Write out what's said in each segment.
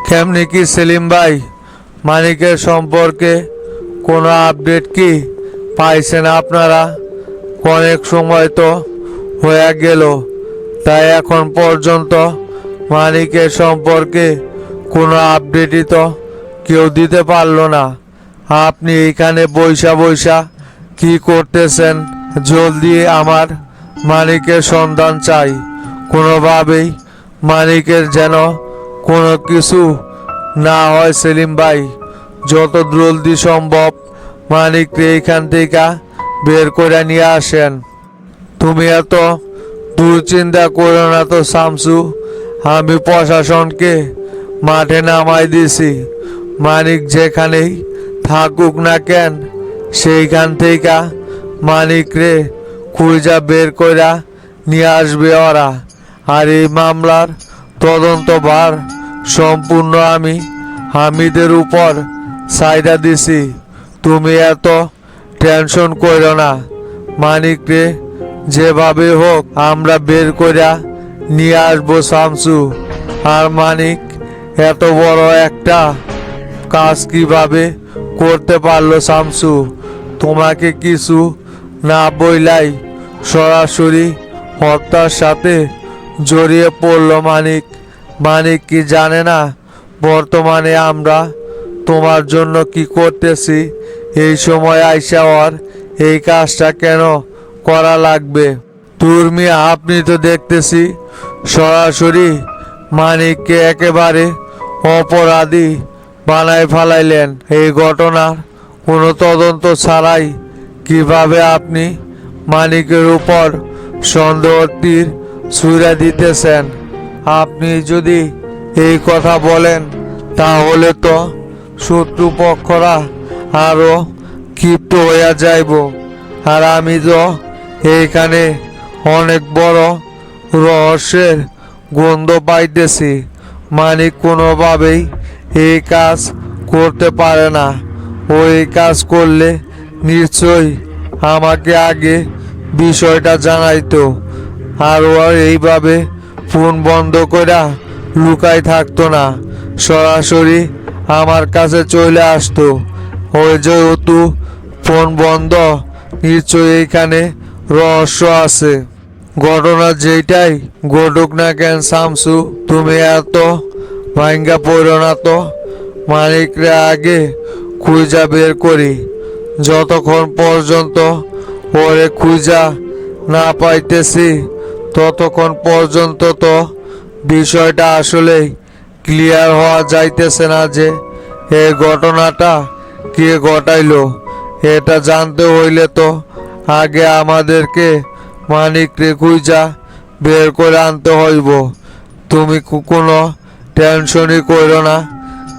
কেমনি কি সেলিম ভাই, মানিকের সম্পর্কে কোনো আপডেট কি পাইছেন আপনারা? অনেক সময় তো হয়ে গেল, তাই এখন পর্যন্ত মানিকের সম্পর্কে কোনো আপডেটই তো কেউ দিতে পারলো না। আপনি এখানে বইসা বইসা কি করতেছেন? জলদি আমার মানিকের সন্ধান চাই। কোনোভাবেই মানিকের যেন কোনো কিছু না হয় সেলিম ভাই। যত জলদি সম্ভব মানিককে এখান থেকে বের করে নিয়ে আসেন। তুমি এত দুশ্চিন্তা করো না তো শামসু, আমি প্রশাসনকে মাঠে নামাই দিছি। মানিক যেখানেই থাকুক না কেন, সেইখান থেকে মানিক রে খুঁজা বের করে নিয়ে আসবে ওরা। আর এই মামলার তদন্তভার সম্পূর্ণ আমি হামিদের উপর সাইডা দিছি। তুমি এত টেনশন করো না, মানিক রে যেভাবে হোক আমরা বের করে নিয়ে আসবো শামসু। আর মানিক এত বড় একটা কাজ কিভাবে করতে পারলো শামসু? তোমাকে কিছু না বইলাই সরাসরি হত্যার সাথে জড়িয়ে পড়লো মানিক। মানিক কি জানে না বর্তমানে আমরা তোমার জন্য কি করতেছি? এই সময় আইসা ওর এই কাজটা কেন করা লাগবে? তুর্মি আপনি তো দেখতেছি সরাসরি মানিককে একেবারে অপরাধী বানায় ফেলাইলেন। এই ঘটনার কোনো তদন্ত ছাড়াই কিভাবে আপনি মানিকের উপর সন্দেহ তীর ছুঁড়ে দিতেছেন? আপনি যদি এই কথা বলেন তাহলে তো শত্রুপক্ষরা আরো ক্ষিপ্ত হইয়া যাইব। আর আমি তো এইখানে অনেক বড় রহস্যের গন্ধ পাইতেছি। মানিক কোনোভাবেই এই কাজ করতে পারে না। ও এই কাজ করলে নিশ্চয়ই আমাকে আগে বিষয়টা জানাইতো। আর ও এইভাবে ফোন বন্ধ করে লুকাই থাকতো না, সরাসরি আমার কাছে চলে আসতো। ওই যেহেতু ফোন বন্ধ, নিশ্চয়ই এইখানে রহস্য আছে। ঘটনা যেটাই ঘটুক না কেন শামসু, তুমি এত ভাঙ্গা পড়ো না তো। মালিকরে আগে খুঁজা বের করি। যতক্ষণ পর্যন্ত ওরে খুঁজা না পাইতেছি ততক্ষণ পর্যন্ত তো বিষয়টা আসলেই ক্লিয়ার হওয়া যাইতেছে না যে এই ঘটনাটা কে ঘটাইলো। এটা জানতে হইলে তো আগে আমাদেরকে মানিকরে খুঁজা বের করে আনতে হইব। তুমি কোনো টেনশনই করো না,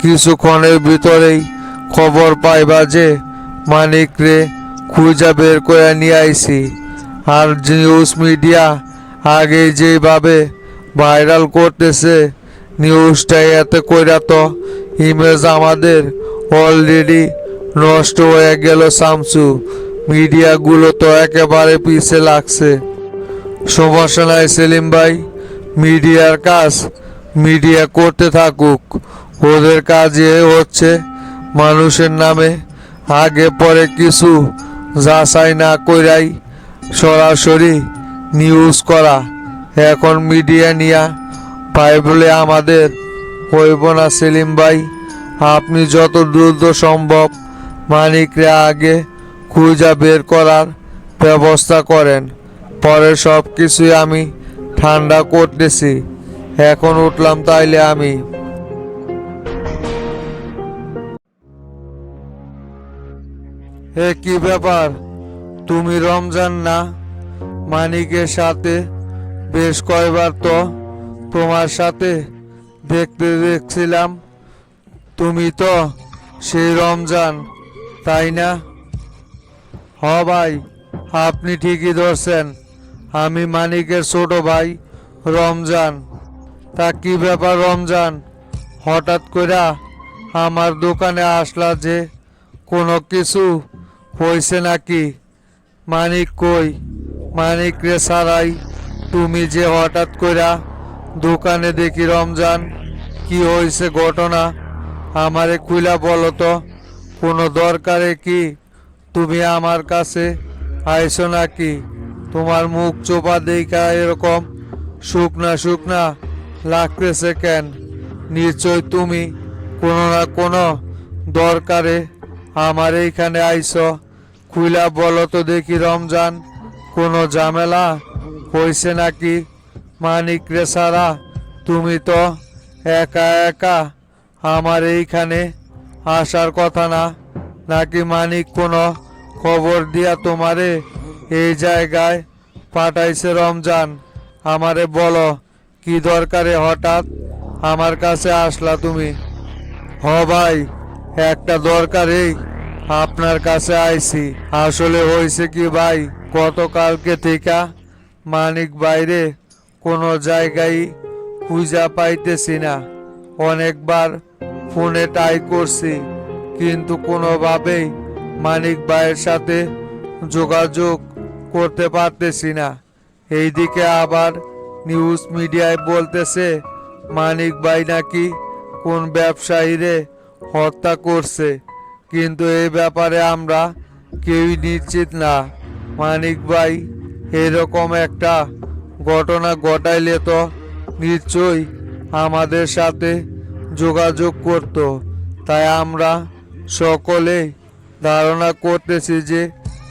কিছুক্ষণের ভিতরেই খবর পাইবা যে মানিকরে খুঁজা বের করে নিয়ে আইছি। আর নিউজ মিডিয়া আগে যেভাবে ভাইরাল করতেছে, নিউজটা এতে কইরা তো ইমেজ আমাদের অলরেডি নষ্ট হয়ে গেল শামসু। মিডিয়াগুলো তো একেবারে পিছে লাগছে। সমস্যা নাই সেলিম ভাই, মিডিয়ার কাজ মিডিয়া করতে থাকুক। ওদের কাজে হচ্ছে মানুষের নামে আগে পরে কিছু যাচাই না কইরাই সরাসরি নিউজ করা। এখন মিডিয়া নিয়া পাই বলে আমাদের হইব না সেলিম ভাই। আপনি যত দ্রুত সম্ভব মানিকরে আগে খুঁজা বের করার ব্যবস্থা করেন। পরে সব কিছুই আমি ঠান্ডা করতেছি। এখন উঠলাম তাইলে আমি। কি ব্যাপার, তুমি রমজান না? মানিকের সাথে বেশ কয়বার তো তোমার সাথে দেখছিলাম। তুমি তো সেই রমজান, তাই না? হ ভাই, আপনি ঠিকই ধরছেন। আমি মানিকের ছোট ভাই রমজান। তা কি ব্যাপার রমজান, হঠাৎ করে আমার দোকানে আসলা যে? কোনো কিছু হয়েছে নাকি? মানিক কই? মানিক রে সারাই তুমি যে হঠাৎ করে দোকানে দেখি রমজান। কি হয়েছে ঘটনা? আমারে খুইলা বলো তো। কোনো দরকারে কি তুমি আমার কাছে আইছো নাকি? তোমার মুখ চোপা দেখা এরকম শুকনা শুকনা লাগতেছে কেন? নিশ্চয় তুমি কোনো না কোনো দরকারে আমার এইখানে আইছো। খুইলা বলো তো দেখি রমজান, কোনো ঝামেলা হয়েছে নাকি? মানিক রে সারা তুমি তো একা একা আমার এইখানে আসার কথা না। নাকি মানিক কোনো খবর দিয়া তোমারে এই জায়গায় পাঠাইছে? রমজান, আমারে বলো, কি দরকারে হঠাৎ আমার কাছে আসলা তুমি? হ ভাই, একটা দরকারেই আপনার কাছে আইছি। আসলে হয়েছে কি ভাই, গতকালকে থেকে মানিক বাইরে কোনো জায়গায় খুঁজা পাইতেছি না। অনেকবার ফোনে ট্রাই করছি, কিন্তু কোনোভাবেই মানিক ভাইয়ের সাথে যোগাযোগ করতে পারতেছি না। এইদিকে আবার নিউজ মিডিয়ায় বলতেছে মানিক ভাই নাকি কোন ব্যবসায়ীরে হত্যা করছে, কিন্তু এই ব্যাপারে আমরা কেউই নিশ্চিত না। মানিক ভাই এরকম একটা ঘটনা ঘটাইলে তো নিশ্চয়ই আমাদের সাথে যোগাযোগ করত। তাই আমরা সকলে ধারণা করতেছি যে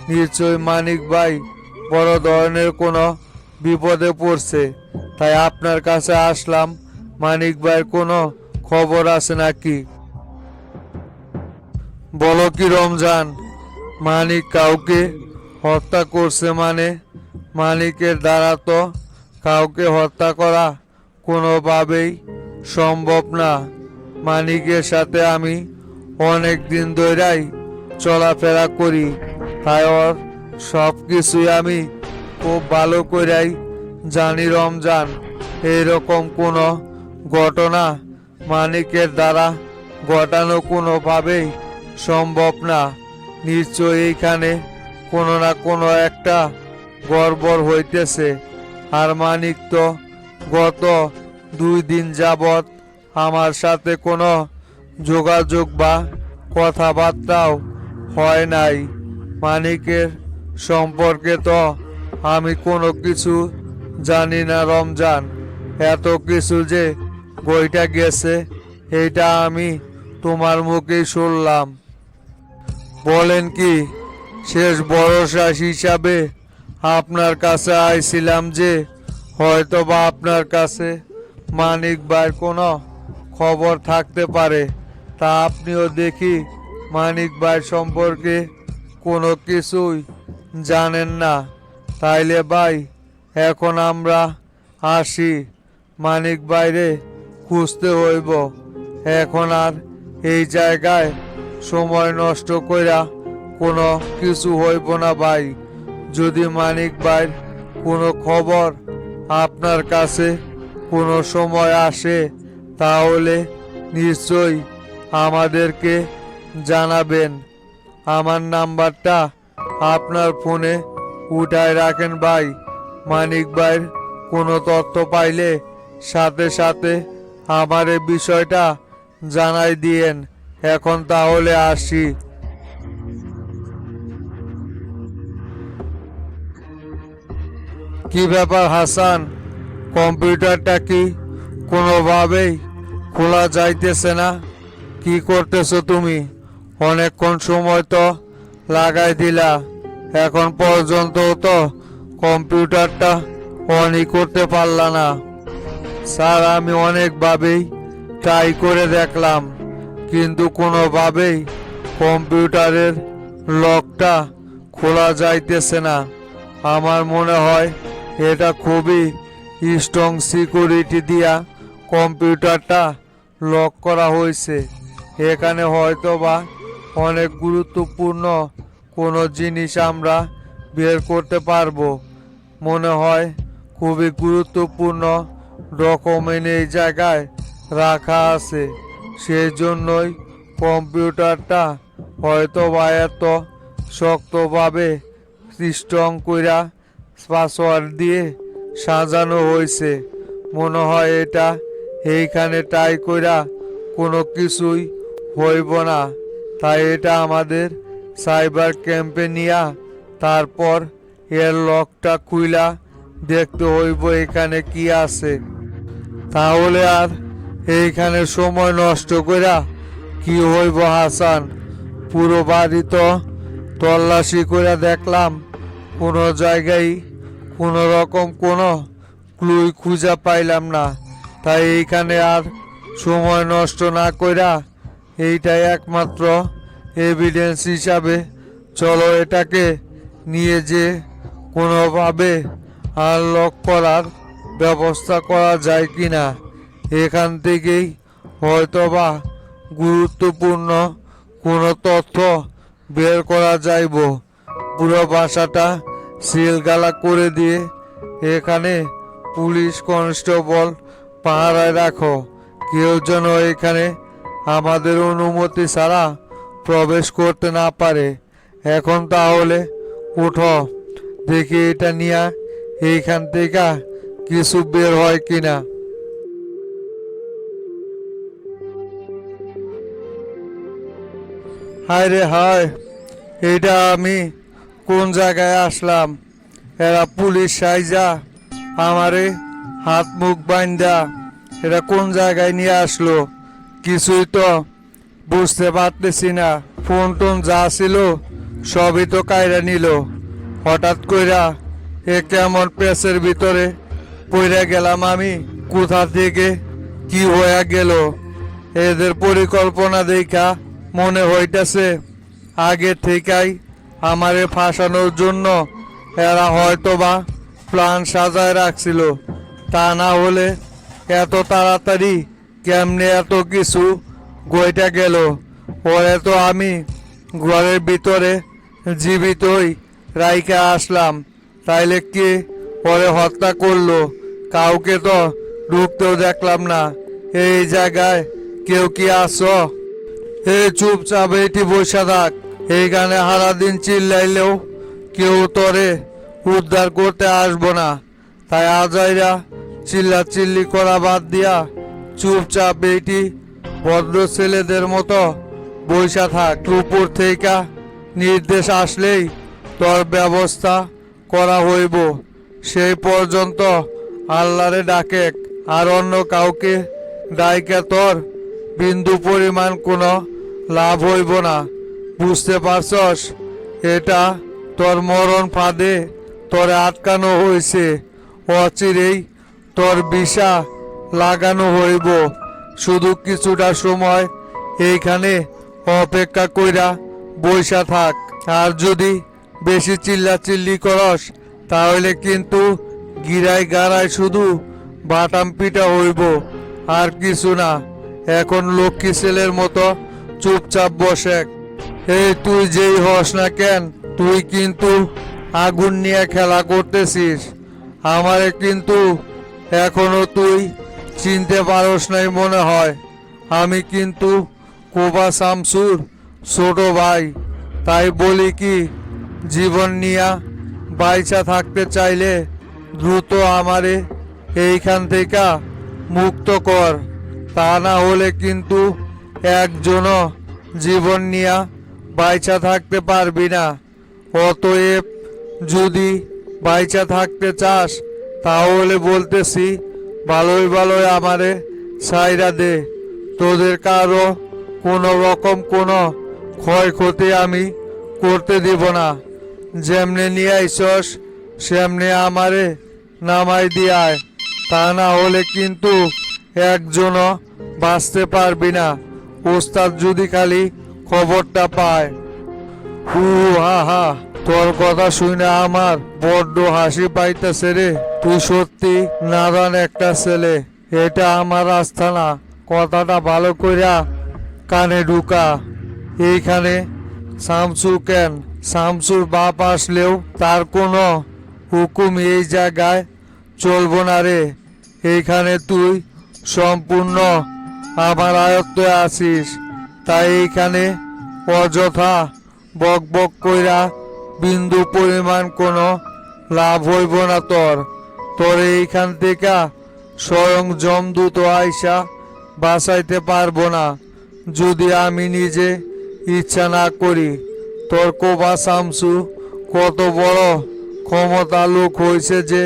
নিশ্চয়ই মানিক ভাই বড় ধরনের কোনো বিপদে পড়ছে। তাই আপনার কাছে আসলাম, মানিক ভাইয়ের কোনো খবর আছে নাকি? বলো কি রমজান, মানিক কাউকে হত্যা করছে মানে? মানিকের দ্বারা তো কাউকে হত্যা করা কোনোভাবেই সম্ভব না। মানিকের সাথে আমি অনেক দিন ধরেই চলাফেরা করি, তাই ওর সব কিছুই আমি খুব ভালো করেই জানি রমজান। এইরকম কোনো ঘটনা মানিকের দ্বারা ঘটানো কোনোভাবেই সম্ভব না। নিশ্চয় এইখানে কোনো না কোনো একটা গড়বড় হইতেছে। আর মানিক তো গত 2 দিন যাবৎ আমার সাথে কোনো যোগাযোগ বা কথাবার্তাও হয় নাই। মানিকের সম্পর্কে তো আমি কোনো কিছু জানি না রমজান। এত কিছু যে বইটা গেছে এইটা আমি তোমার মুখেই শুনলাম। বলেন কি? শেষ ভরসা হিসাবে আপনার কাছে আইছিলাম যে হয়তো বা আপনার কাছে মানিক ভাইয়ের কোনো খবর থাকতে পারে। তা আপনিও দেখি মানিক ভাই সম্পর্কে কোনো কিছুই জানেন না। তাইলে ভাই এখন আমরা আসি, মানিক বাইরে খুঁজতে হইব। এখন আর এই জায়গায় সময় নষ্ট কইরা কোনো কিছু হইব না ভাই। যদি মানিক ভাইয়ের কোনো খবর আপনার কাছে কোনো সময় আসে তাহলে নিশ্চয়ই আমাদেরকে জানাবেন। আমার নাম্বারটা আপনার ফোনে উঠায় রাখেন ভাই। মানিক ভাইয়ের কোনো তথ্য পাইলে সাথে সাথে আমার এই বিষয়টা জানাই দিয়েন। এখন তাহলে আসি। কি ব্যাপার হাসান, কম্পিউটারটা কি কোনোভাবেই খোলা যাইতেছে না? কি করতেছো তুমি? অনেকক্ষণ সময় তো লাগাই দিলা, এখন পর্যন্ত তো কম্পিউটারটা অনই করতে পারলা না। স্যার, আমি অনেকভাবেই ট্রাই করে দেখলাম, কিন্তু কোনোভাবেই কম্পিউটারের লকটা খোলা যাইতেছে না। আমার মনে হয় এটা খুবই স্ট্রং সিকিউরিটি দিয়া কম্পিউটারটা লক করা হয়েছে। এখানে হয়তো বা অনেক গুরুত্বপূর্ণ কোনো জিনিস আমরা বের করতে পারবো। মনে হয় খুবই গুরুত্বপূর্ণ ডকুমেন্ট এই জায়গায় রাখা আছে। সেই জন্যই কম্পিউটারটা হয়তো বা এত শক্তভাবে স্ট্রং কইরা পাসওয়ার্ড দিয়ে সাজানো হয়েছে। মনে হয় এটা এইখানে ট্রাই কইরা কোনো কিছুই হইব না, তাই এটা আমাদের সাইবার ক্যাম্পে নিয়া তারপর এর লকটা খুইলা দেখতে হইব এখানে কি আছে। তাহলে আর এইখানে সময় নষ্ট কইরা কি হইব হাসান? পুরো বাড়ি তো তল্লাশি করে দেখলাম, কোনো জায়গায় কোনো রকম কোনো ক্লুই খুঁজে পাইলাম না। তাই এইখানে আর সময় নষ্ট না কইরা এইটাই একমাত্র এভিডেন্স হিসাবে চলো এটাকে নিয়ে যে কোনোভাবে আনলক করার ব্যবস্থা করা যায় কিনা। এখান থেকেই হয়তোবা গুরুত্বপূর্ণ কোনো তথ্য বের করা যাইব। পুরো বাসাটা সিলগালা করে দিয়ে এখানে পুলিশ কনস্টেবল পাহারায় রাখো, কেউ যেন এখানে আমাদের অনুমতি ছাড়া প্রবেশ করতে না পারে। এখন তাহলে উঠো, দেখি এটা নিয়ে এইখান থেকে কিছু বের হয় কিনা। হায় রে হায়, এটা আমি কোন জায়গায় আসলাম? এরা পুলিশ সাইজা আমারে হাত মুখ বাইন্দা এটা কোন জায়গায় নিয়ে আসলো? কিছুই তো বুঝতে পারতেছি না। ফোন টোন যা ছিল সবই তো কায়রা নিল। হঠাৎ কইরা এ কেমন পেসের ভিতরে পইরা গেলাম আমি? কোথা থেকে কি হয়ে গেল? এদের পরিকল্পনা দেখা মনে হইতেছে আগে থেকেই আমারে ফাঁসানোর জন্য এরা হয়তোবা প্ল্যান সাজায় রাখছিল। তা না হলে এত তাড়াতাড়ি কেমনে এত কিছু গইটা গেল? ওরে তো আমি ঘরের ভিতরে জীবিতই রাইখা আসলাম, তাইলে কে ওরে হত্যা করলো? কাউকে তো ঢুকতেও দেখলাম না। এই জায়গায় কেউ কি আসো? এই চুপচাপ এইটি বসে থাক। এইখানে সারাদিন চিল্লাইলেও কেউ তোরে উদ্ধার করতে আসবো না। তাই আজাইরা চিল্লা চিল্লি করা বাদ দিয়া চুপচাপ এইটি ভদ্র ছেলেদের মতো বইসা থাক। উপর থেকে নির্দেশ আসলেই তোর ব্যবস্থা করা হইব। সেই পর্যন্ত আল্লাহরে ডাকে, আর অন্য কাউকে ডাইকে তোর বিন্দু পরিমাণ কোনো লাভ হইব না। বুঝতে পারছস? এটা তোর মরণ ফাঁদে তোরে আটকানো হয়েছে। অচিরেই তোর বিষা লাগানো হইব। শুধু কিছুটা সময় এইখানে অপেক্ষা কইরা বইসা থাক। আর যদি বেশি চিল্লাচিল্লি করস তাহলে কিন্তু গিরায় গাড়ায় শুধু বাটাম পিটা হইব, আর কিছু না। এখন লক্ষ্মী ছেলের মতো চুপচাপ বসে। এই তুই যেই হস না কেন, তুই কিন্তু আগুন নিয়ে খেলা করতেছিস। আমারে কিন্তু এখনো তুই চিনতে পারস নাই মনে হয়। আমি কিন্তু কোবা শামসুর ছোট ভাই। তাই বলি কি, জীবন নিয়া বাইচা থাকতে চাইলে দ্রুত আমারে এইখান থেকে মুক্ত কর। তা না হলে কিন্তু একজনও জীবন নিয়া বাইচা থাকতে পারবি না। অতএব যদি বাইচা থাকতে চাস তাহলে বলতেছি ভালোই ভালোই আমারে সাইরা দে। তোদের কারো কোনো রকম কোনো ক্ষয়ক্ষতি আমি করতে দিব না। যেমনে নিয়ে আইসস সেমনে আমারে নামাই দিয়ায়। তা না হলে কিন্তু একজনও বাঁচতে পারবি না। ওস্তাদ যদি খালি খবরটা পায়। হু হা হা, তোর কথা শুনে আমার বড্ড হাসি পাইতেছে রে। তুই সত্যি নাদান একটা ছেলে। এটা আমার আস্থানা। কথাটা ভালো কইরা কানে ঢুকা। এইখানে শামসু কেন? শামসুর বাপ আসলেও তার কোনো হুকুম এই জায়গায় চলবো না রে। এইখানে তুই সম্পূর্ণ আমার আয়ত্তে আছিস। তাই এইখানে অযথা বক বক কইরা বিন্দু পরিমাণ কোনো লাভ হইব না তোর। তোর এইখান থেকে স্বয়ং যমদূত আইসা বাঁচাইতে পারবো না যদি আমি নিজে ইচ্ছা না করি। তোর কোবা শামসু কত বড় ক্ষমতা লোক হয়েছে যে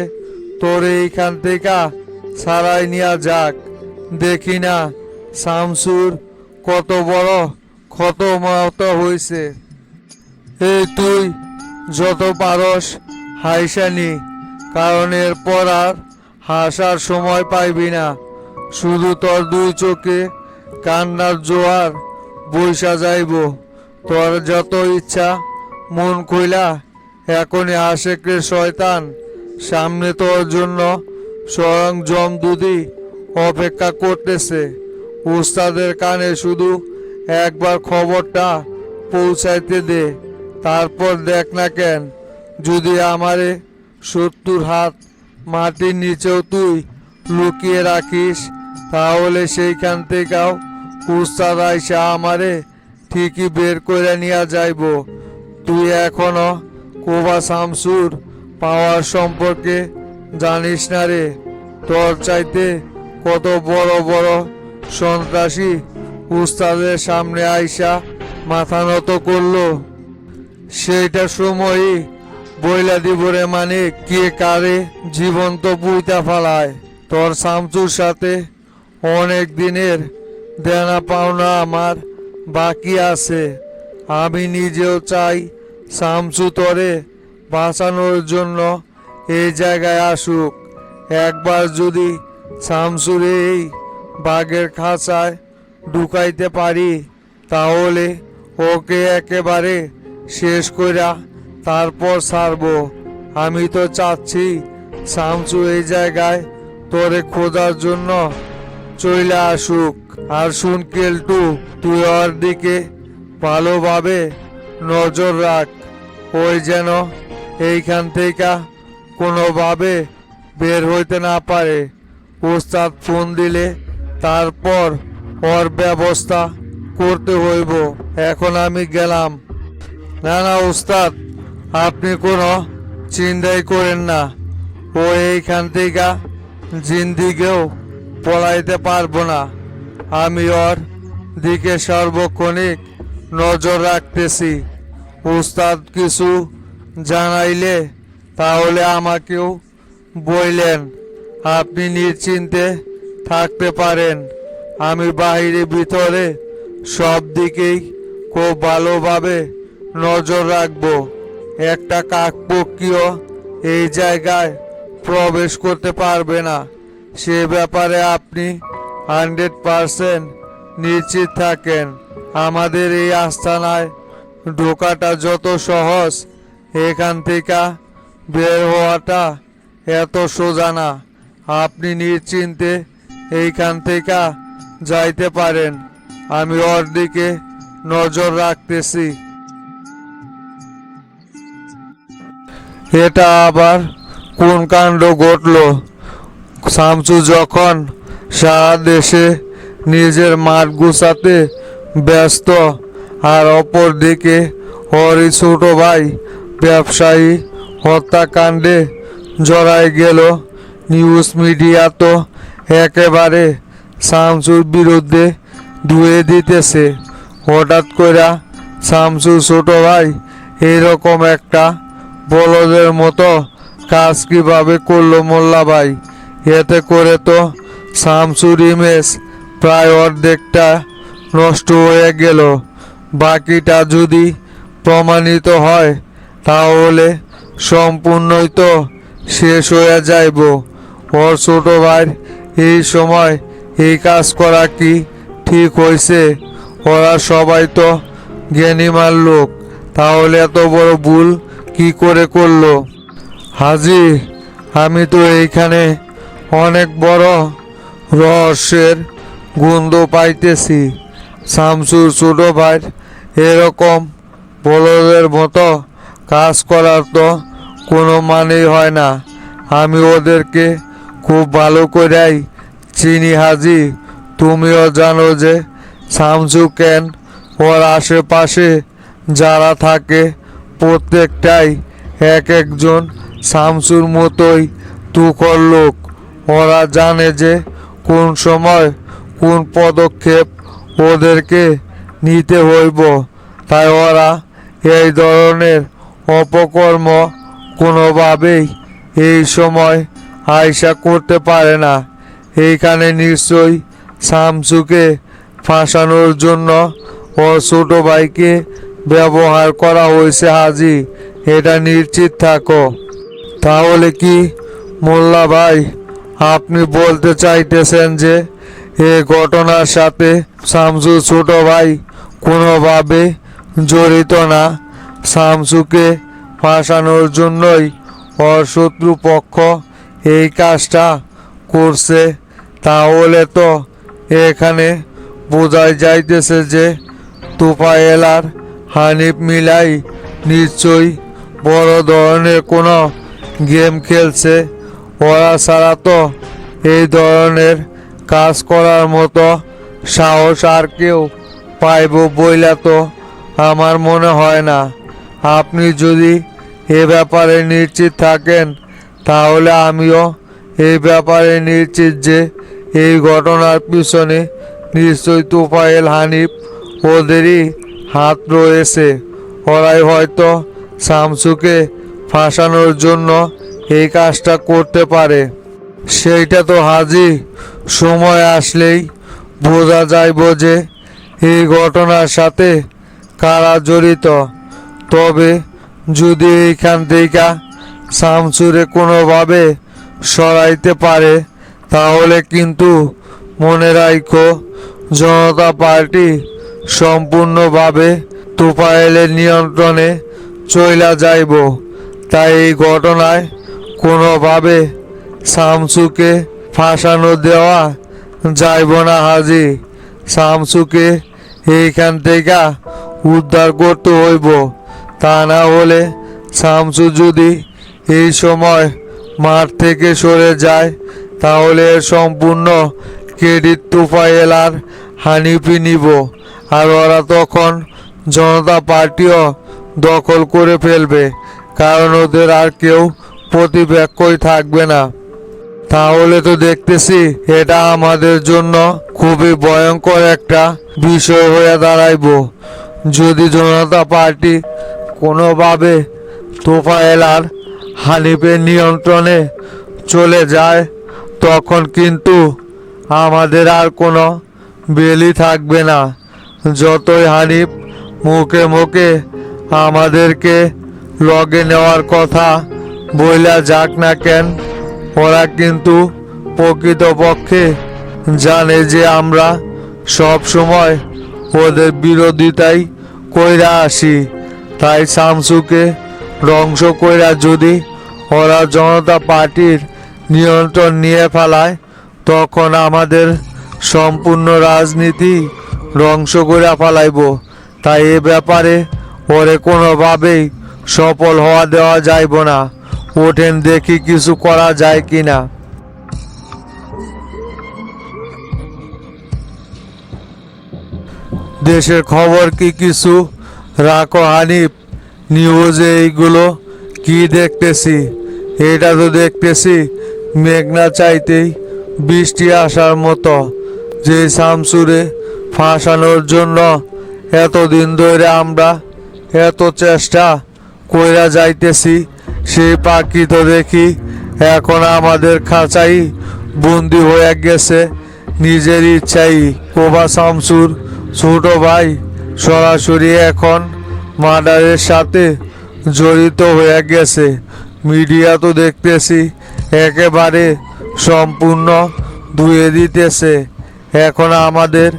তোর এইখান থেকে সারাই নিয়া যাক। দেখি না শামসুর কত বড় ক্ষত মত হয়েছে। এই তুই যত পারস হাইসানি, কারণ এরপর আর হাসার সময় পাইবি না। শুধু তোর দুই চোখে কান্নার জোয়ার বইসা যাইব। তোর যত ইচ্ছা মন কইলা এখনই আশেকরে শয়তান, সামনে তোর জন্য স্বয়ং যমদূতই অপেক্ষা করতেছে। উস্তাদের কানে শুধু একবার খবরটা পৌঁছাইতে দে, তারপর দেখ না কেন যদি আমারে 70 হাত মাটির নিচেও তুই লুকিয়ে রাখিস, তাহলে সেইখান থেকেও উস্তাদ আইসা আমারে ঠিকই বের করে নিয়ে যাইব। তুই এখনো কোবা শামসুর পাওয়ার সম্পর্কে জানিস না রে। তোর চাইতে কত বড় বড় সন্ত্রাসী উস্তাদের সামনে আইসা মাথা নত করলো। সেইটা সময়ই বইলা দিব রে, মানে কে কারে জীবন্ত পুইতা ফালায়। তোর শামসুর সাথে অনেক দিনের দেনা পাওনা আমার বাকি আছে। আমি নিজেও চাই শামসু তরে বাঁচানোর জন্য এই জায়গায় আসুক। একবার যদি শামসুর এই বাঘের খাঁচায় ঢুকাইতে পারি, তাহলে ওকে একেবারে শেষ কইরা তারপর ছাড়বো। আমি তো চাচ্ছি শামসু এই জায়গায় তোরে খোঁজার জন্য চলে আসুক। আর শুন কেলটু, তুই ওর দিকে ভালোভাবে নজর রাখ, ওই যেন এইখান থেকে কোনোভাবে বের হইতে না পারে। ওস্তাদ ফোন দিলে তারপর ওর ব্যবস্থা করতে হইব। এখন আমি গেলাম। না না ওস্তাদ, আপনি কোনো চিন্তাই করেন না। ও এইখান থেকে জিন্দিগেও পলাইতে পারবো না। আমি ওর দিকে সার্বক্ষণিক নজর রাখতেছি। উস্তাদ কিছু জানাইলে তাহলে আমাকেও বইলেন। আপনি নিশ্চিন্তে থাকতে পারেন। আমি বাইরে ভিতরে সব দিকেই খুব ভালোভাবে নজর রাখবো। একটা কাকপক্ষীয় এই জায়গায় প্রবেশ করতে পারবে না, সে ব্যাপারে আপনি 100% নিশ্চিত থাকেন। আমাদের এই আস্তানায় ঢোকাটা যত সহজ, এখান থেকে বের হওয়াটা এত সোজা না। আপনি নিশ্চিন্তে এইখান থেকে যাইতে পারেন। আমি ওর দিকে নজর রাখতেছি। এটা আবার কোন কাণ্ড ঘটলো? শামসু যখন সারা দেশে নিজের মাঠ গুছাতে ব্যস্ত, আর অপর দিকে ওরই ছোট ভাই ব্যবসায়ী হত্যাকাণ্ডে জড়াই গেল। নিউজ মিডিয়া তো একেবারে শামসুর বিরুদ্ধে ধুয়ে দিতেছে। হঠাৎ করে শামসুর ছোট ভাই এইরকম একটা বলদের মতো কাজ কিভাবে করলো মোল্লা ভাই? এতে করে তো শামসুর ইমেজ প্রায় অর্ধেকটা নষ্ট হয়ে গেল। বাকিটা যদি প্রমাণিত হয় তাহলে সম্পূর্ণই তো শেষ হয়ে যাইব। ওর ছোট ভাই এই সময় এই কাজ করা কি ঠিক হয়েছে? ওরা সবাই তো জ্ঞানীমান লোক, তাহলে এত বড় ভুল কি করে করলো? হাজি, আমি তো এইখানে অনেক বড় রহস্যের গন্ধ পাইতেছি। শামসুর ছোট ভাই এরকম বলদের মতো কাজ করার তো কোনো মানেই হয় না। আমি ওদেরকে খুব ভালো করেই চিনি হাজি। তুমিও জানো যে শামসু কেন ওর আশেপাশে যারা থাকে প্রত্যেকটাই এক একজন শামসুর মতোই তুখর লোক। ওরা জানে যে কোন সময় কোন পদক্ষেপ ওদেরকে নিতে হইব, তাই ওরা এই ধরনের অপকর্ম কোনোভাবেই এই সময় আয়সা করতে পারে না। এইখানে নিশ্চয়ই শামসুকে ফাঁসানোর জন্য ও ছোট ভাইকে ব্যবহার করা হয়েছে হাজি, এটা নিশ্চিত থাকো। তাহলে কি মোল্লা ভাই, আপনি বলতে চাইতেছেন যে এই ঘটনার সাথে শামসু ছোট ভাই কোনোভাবে জড়িত না? শামসুকে ফাঁসানোর জন্যই ওর শত্রুপক্ষ এই কাজটা করছে? তাহলে তো এখানে বোঝাই যাইতেছে যে তোফায়েল আর হানিফ মিলাই নিশ্চয়ই বড় ধরনের কোনো গেম খেলছে। ওরা ছাড়া তো এই ধরনের কাজ করার মতো সাহস আর কেউ পাইব বইলা তো আমার মনে হয় না। আপনি যদি এ ব্যাপারে নিশ্চিত থাকেন তাহলে আমিও এই ব্যাপারে নিশ্চিত যে এই ঘটনার পিছনে নিশ্চয়ই তোফায়েল হানিফ ওদেরই হাত রয়েছে। ওরাই হয়তো শামসুকে ফাঁসানোর জন্য এই কাজটা করতে পারে। সেইটা তো হাজি সময় আসলেই বোঝা যাইব যে এই ঘটনার সাথে কারা জড়িত। তবে যদি এইখান থেকে শামসুরে কোনোভাবে সরাইতে পারে তাহলে কিন্তু মনে রাখো জনতা পার্টি সম্পূর্ণভাবে তোফায়েলের নিয়ন্ত্রণে চইলা যাইব। তাই এই ঘটনায় কোনোভাবে শামসুকে ফাঁসানো দেওয়া যাইব না হাজি। শামসুকে এইখান থেকে উদ্ধার করতে হইব, তা না হলে শামসু যদি এই সময় মাঠ থেকে সরে যায় তাহলে এর সম্পূর্ণ ক্রেডিট তোফায়েল আর হানিফি নিব, আর ওরা তখন জনতা পার্টিও দখল করে ফেলবে, কারণ ওদের আর কেউ প্রতিপক্ষই থাকবে না। তাহলে তো দেখতেছি এটা আমাদের জন্য খুবই ভয়ঙ্কর একটা বিষয় হয়ে দাঁড়াইব। যদি জনতা পার্টি কোনোভাবে তোফায়েল আর হানিফের নিয়ন্ত্রণে চলে যায় তখন কিন্তু আমাদের আর কোনো বেলই থাকবে না। যতই হানিফ মুখে মুখে আমাদেরকে লগে নেওয়ার কথা বইলা যাক না কেন, ওরা কিন্তু প্রকৃতপক্ষে জানে যে আমরা সব সময় ওদের বিরোধিতাই কইরা আসি। তাই শামসুকে ধ্বংস কইরা যদি ওরা জনতা পার্টির নিয়ন্ত্রণ নিয়ে ফেলায় তখন আমাদের সম্পূর্ণ রাজনীতি ধ্বংস করে ফেলাইব। তাই এ ব্যাপারে ওরে কোনোভাবেই সফল হওয়া দেওয়া যাইব না। ওঠেন দেখি কিছু করা যায় কিনা। দেশের খবর কি কিছু রাখো হানিফ? নিউজে এইগুলো কি দেখতেছি? এটা তো দেখতেছি মেঘনা চাইতেই বৃষ্টি আসার মতো। যে শামসুরে ফাঁসানোর জন্য এতদিন ধরে আমরা এত চেষ্টা কইরা যাইতেছি, সেই পাখি তো দেখি এখন আমাদের খাঁচাই বন্দি হয়ে গেছে নিজের ইচ্ছাই। কোবা শামসুর ছোট ভাই সরাসরি এখন মার্ডারের সাথে জড়িত হয়ে গেছে। মিডিয়া তো দেখতেছি একেবারে সম্পূর্ণ ধুয়ে দিতেছে। এখন আমাদের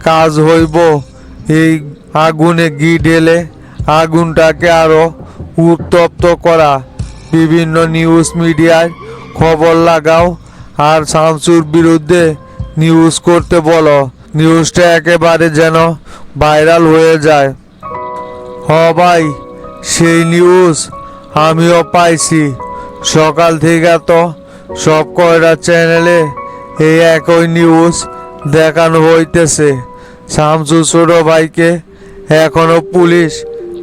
কাজ হইব এই আগুনে ঘি ঢেলে আগুনটাকে আরো উত্তপ্ত করা। বিভিন্ন নিউজ মিডিয়ায় খবর লাগাও আর শামসুর বিরুদ্ধে নিউজ করতে বলো। নিউজটা একেবারে যেন ভাইরাল হয়ে যায়। হ ভাই, সেই নিউজ আমিও পাইছি। সকাল থেকে তো সব কয়টা চ্যানেলে এই একই নিউজ দেখানো হইতেছে। শামসু ছোট ভাইকে এখনো পুলিশ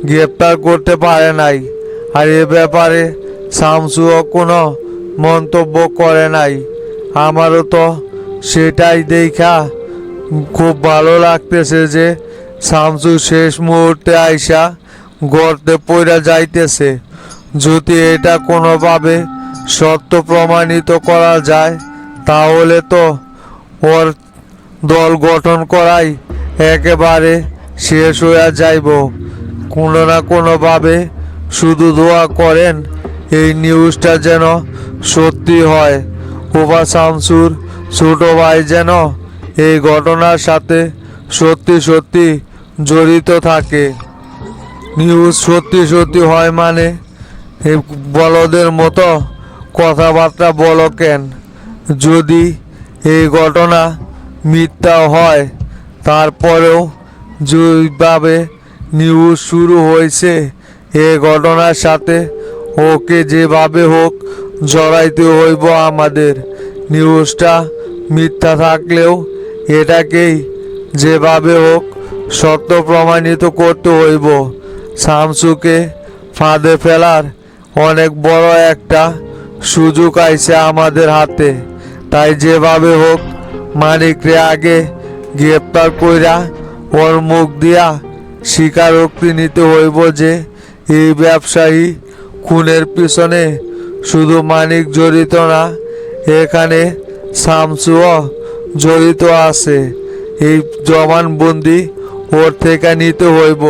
গ্রেপ্তার করতে পারে নাই, আর এ ব্যাপারে শামসুও কোনো মন্তব্য করে নাই। আমারও তো সেটাই দেখা খুব ভালো লাগতেছে যে শামসু শেষ মুহূর্তে আইসা গর্তে পইরা যাইতেছে। যদি এটা কোনোভাবে সত্য প্রমাণিত করা যায় তাহলে তো ওর দল গঠন করাই একেবারে শেষ হইয়া যাইব। কোনো না কোনোভাবে শুধু দোয়া করেন এই নিউজটা যেন সত্যি হয়। ওবা শামসুর ছোট ভাই যেন এই ঘটনার সাথে সত্যি সত্যি জড়িত থাকে। নিউজ সত্যি সত্যি হয় মানে এই বলদের মতো কথাবার্তা বলো কেন? যদি এই ঘটনা মিথ্যা হয় তারপরেও যেভাবে নিউজ শুরু হয়েছে এই ঘটনার সাথে ওকে যেভাবে হোক জড়াইতে হইব আমাদের। নিউজটা মিথ্যা থাকলেও এটাকেই যেভাবে হোক সত্য প্রমাণিত করতে হইব। শামসুকে ফাঁদে ফেলার অনেক বড় একটা সুযোগ আইছে আমাদের হাতে। তাই যেভাবে হোক মানিকরে আগে গ্রেপ্তার কইরা ওর মুখ দিয়া স্বীকারোক্তি নিতে হইব যে এই ব্যবসায়ী খুনের পিছনে শুধু মানিক জড়িত না, এখানে শামসুও জড়িত আছে। এই জবানবন্দি ওর থেকে নিতে হইব।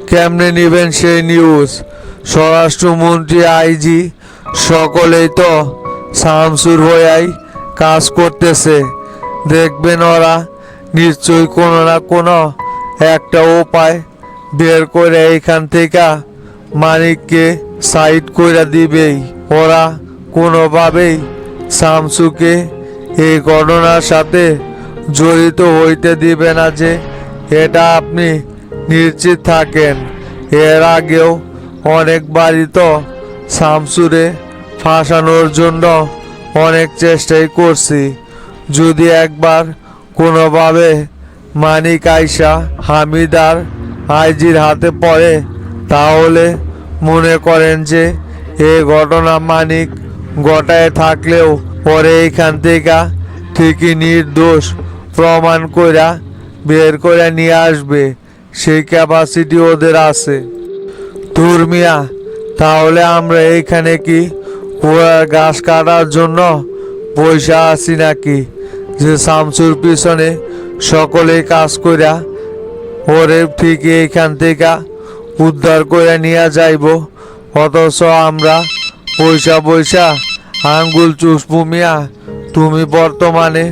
কেমনে নিবেন সেই নিউজ? স্বরাষ্ট্রমন্ত্রী, আইজি সকলেই তো শামসুর হয়েই কাজ করতেছে। দেখবেন ওরা নিশ্চয়ই কোনো না কোনো একটা উপায় বের করে এইখান থেকে মানিককে সাইড করে দিবেই। ওরা কোনোভাবেই শামসুকে এই ঘটনার সাথে জড়িত হইতে দিবে না, যে এটা আপনি নিশ্চিত থাকেন। এর আগেও অনেকবারই তো শামসুরে ফাঁসানোর জন্য অনেক চেষ্টাই করছি। যদি একবার কোনোভাবে মানিক আইসা হামিদার আইজির হাতে পড়ে তাহলে মনে করেন যে এই ঘটনা মানিক ঘটায় থাকলেও পরে এইখান থেকে ঠিকই নির্দোষ প্রমাণ কইরা বের করে নিয়ে আসবে, সেই ক্যাপাসিটি ওদের আছে। ধর্মিয়া, তাহলে আমরা এইখানে কি ওরা গাছ কাটার জন্য পয়সা আছি নাকি? যে শামসুর পিছনে সকলেই কাজ কইরা ওরে ঠিক এইখান থেকে উদ্ধার করে নিয়ে যাইব, অথচ আমরা পয়সা পয়সা আঙ্গুল চুষবো? মিয়া, তুমি বর্তমানে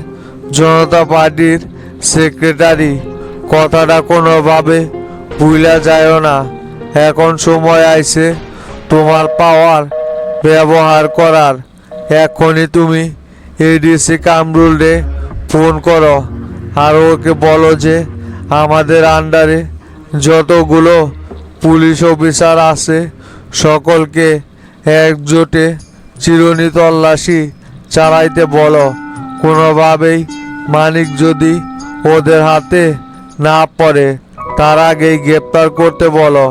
জনতা পার্টির সেক্রেটারি, কথাটা কোনোভাবে ভুলা যায় না। এখন সময় আইছে তোমার পাওয়ার ব্যবহার করার। এখনই তুমি এডিসি কামরুলরে ফোন করো আর ওকে বলো যে আমাদের আন্ডারে যতগুলো পুলিশ অফিসার আছে সকলকে একজোটে চিরুনি তল্লাশি চালাইতে বলো। কোনোভাবেই মানিক যদি ওদের হাতে না পড়ে তার আগেই গ্রেপ্তার করতে বলো।